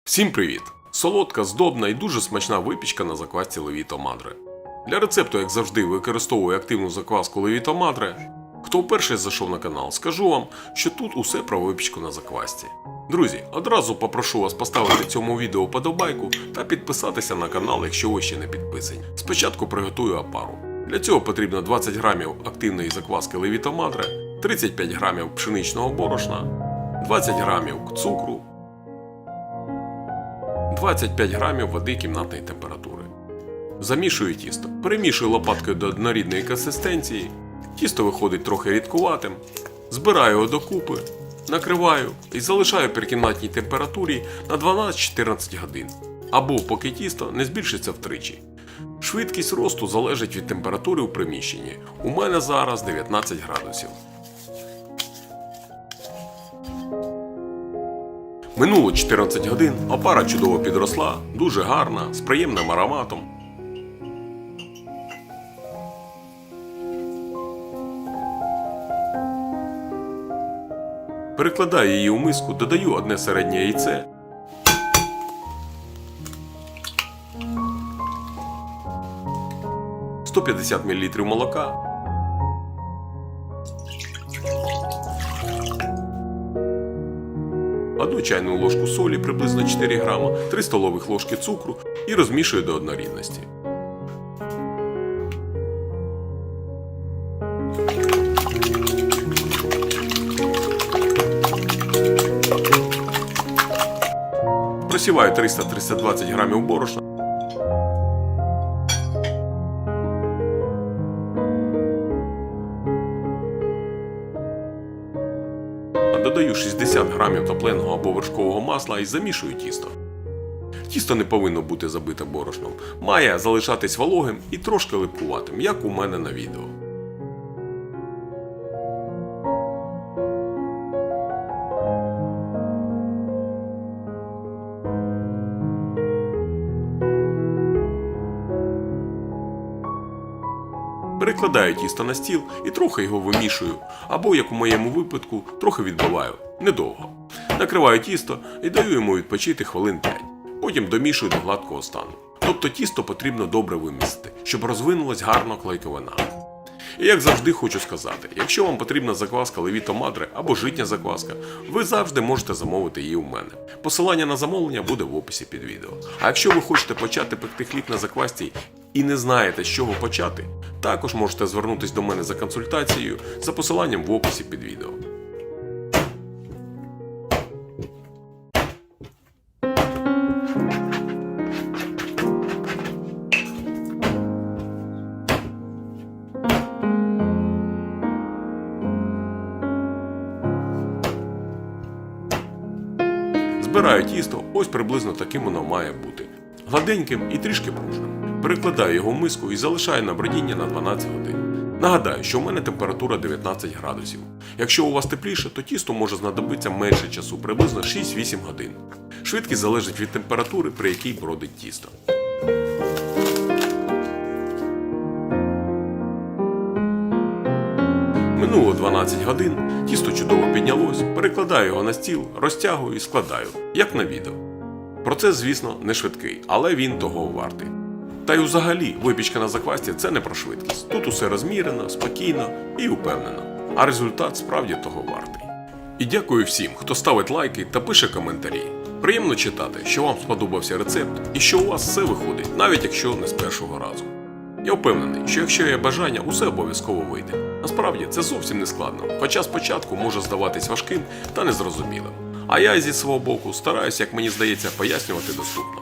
Всім привіт! Солодка, здобна і дуже смачна випічка на заквасці Levito Madre. Для рецепту, як завжди, використовую активну закваску Levito Madre. Хто вперше зайшов на канал, скажу вам, що тут усе про випічку на заквасці. Друзі, одразу попрошу вас поставити цьому відео вподобайку та підписатися на канал, якщо ви ще не підписані. Спочатку приготую опару. Для цього потрібно 20 грамів активної закваски Levito Madre, 35 грамів пшеничного борошна, 20 грамів цукру, 25 грамів води кімнатної температури. Замішую тісто. Перемішую лопаткою до однорідної консистенції. Тісто виходить трохи рідкуватим. Збираю його докупи, накриваю і залишаю при кімнатній температурі на 12-14 годин. Або поки тісто не збільшиться втричі. Швидкість росту залежить від температури у приміщенні. У мене зараз 19 градусів. Минуло 14 годин, опара чудово підросла, дуже гарна, з приємним ароматом. Перекладаю її у миску, додаю одне середнє яйце. – 150 мл молока. Одну чайну ложку солі, приблизно 4 грама, 3 столових ложки цукру і розмішую до однорідності. Просіваю 300-320 грамів борошна. Додаю 60 грамів топленого або вершкового масла і замішую тісто. Тісто не повинно бути забите борошном. Має залишатись вологим і трошки липкуватим, як у мене на відео. Перекладаю тісто на стіл і трохи його вимішую, або, як у моєму випадку, трохи відбиваю, недовго. Накриваю тісто і даю йому відпочити хвилин 5. Потім домішую до гладкого стану. Тобто тісто потрібно добре вимісити, щоб розвинулась гарно клейковина. І як завжди хочу сказати, якщо вам потрібна закваска Levito Madre або житня закваска, ви завжди можете замовити її у мене. Посилання на замовлення буде в описі під відео. А якщо ви хочете почати пекти хліб на заквасці і не знаєте, з чого почати, також можете звернутися до мене за консультацією за посиланням в описі під відео. Збираю тісто, ось приблизно таким воно має бути. Гладеньким і трішки пружним. Перекладаю його в миску і залишаю на бродіння на 12 годин. Нагадаю, що у мене температура 19 градусів. Якщо у вас тепліше, то тісто може знадобитися менше часу, приблизно 6-8 годин. Швидкість залежить від температури, при якій бродить тісто. Минуло 12 годин, тісто чудово піднялось, перекладаю його на стіл, розтягую і складаю, як на відео. Процес, звісно, не швидкий, але він того вартий. Та й взагалі, випічка на заквасці – це не про швидкість. Тут усе розмірено, спокійно і упевнено. А результат справді того вартий. І дякую всім, хто ставить лайки та пише коментарі. Приємно читати, що вам сподобався рецепт і що у вас все виходить, навіть якщо не з першого разу. Я впевнений, що якщо є бажання, усе обов'язково вийде. Насправді, це зовсім не складно, хоча спочатку може здаватись важким та незрозумілим. А я зі свого боку стараюсь, як мені здається, пояснювати доступно.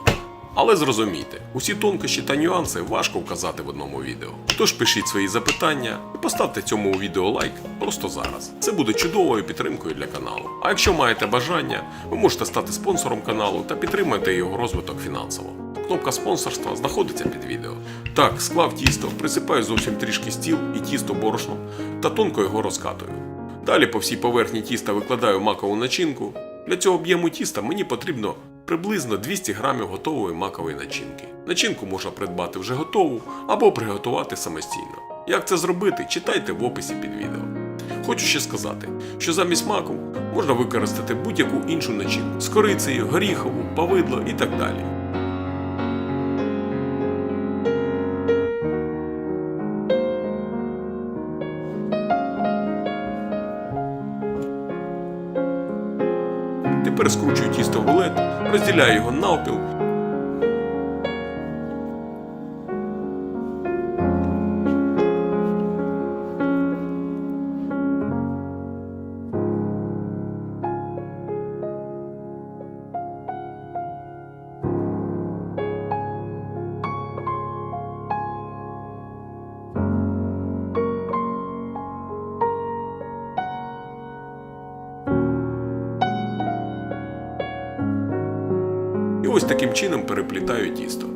Але зрозумійте, усі тонкощі та нюанси важко вказати в одному відео. Тож пишіть свої запитання і поставте цьому відео лайк просто зараз. Це буде чудовою підтримкою для каналу. А якщо маєте бажання, ви можете стати спонсором каналу та підтримати його розвиток фінансово. Кнопка спонсорства знаходиться під відео. Так, склав тісто, присипаю зовсім трішки стіл і тісто борошном та тонко його розкатую. Далі по всій поверхні тіста викладаю макову начинку. Для цього об'єму тіста мені потрібно приблизно 200 грамів готової макової начинки. Начинку можна придбати вже готову або приготувати самостійно. Як це зробити, читайте в описі під відео. Хочу ще сказати, що замість маку можна використати будь-яку іншу начинку з корицею, горіхову, повидло і так далі. Тепер скручую тісто в рулет, розділяю його навпіл. І ось таким чином переплітаю тісто.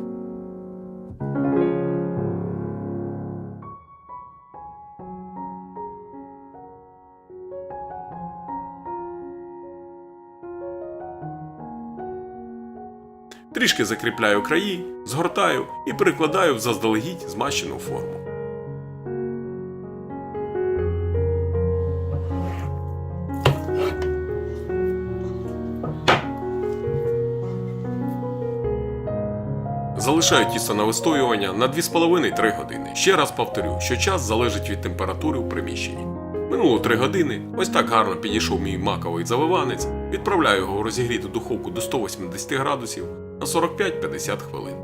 Трішки закріпляю краї, згортаю і перекладаю в заздалегідь змащену форму. Залишаю тісто на вистоювання на 2,5-3 години. Ще раз повторю, що час залежить від температури у приміщенні. Минуло 3 години, ось так гарно підійшов мій маковий завиванець, відправляю його в розігріту духовку до 180 градусів на 45-50 хвилин.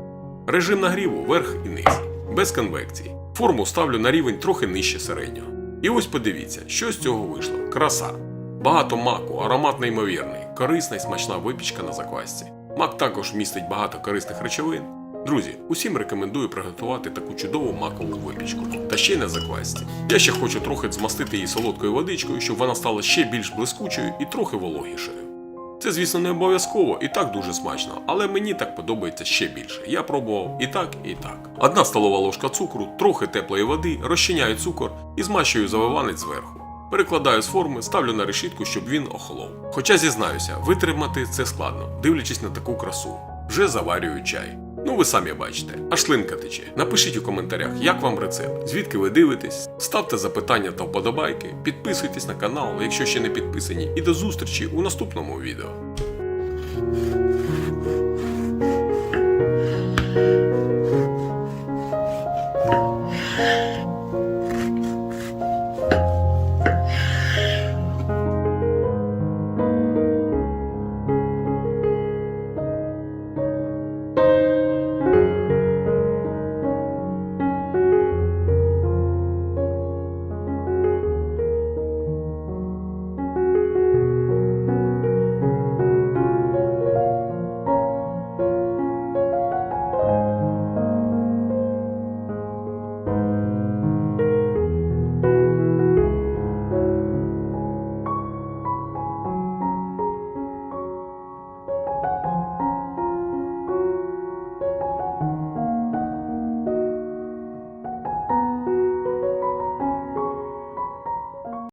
Режим нагріву верх і низ, без конвекції. Форму ставлю на рівень трохи нижче середнього. І ось подивіться, що з цього вийшло. Краса! Багато маку, аромат неймовірний, корисна і смачна випічка на заквасці. Мак також містить багато корисних речовин. Друзі, усім рекомендую приготувати таку чудову макову випічку. Та ще й на заквасці. Я ще хочу трохи змастити її солодкою водичкою, щоб вона стала ще більш блискучою і трохи вологішою. Це, звісно, не обов'язково і так дуже смачно, але мені так подобається ще більше. Я пробував і так, і так. 1 столова ложка цукру, трохи теплої води, розчиняю цукор і змащую завиванець зверху. Перекладаю з форми, ставлю на решітку, щоб він охолов. Хоча, зізнаюся, витримати це складно, дивлячись на таку красу. Вже заварюю чай. Ну ви самі бачите, аж слинка тече. Напишіть у коментарях, як вам рецепт, звідки ви дивитесь, ставте запитання та вподобайки, підписуйтесь на канал, якщо ще не підписані, і до зустрічі у наступному відео.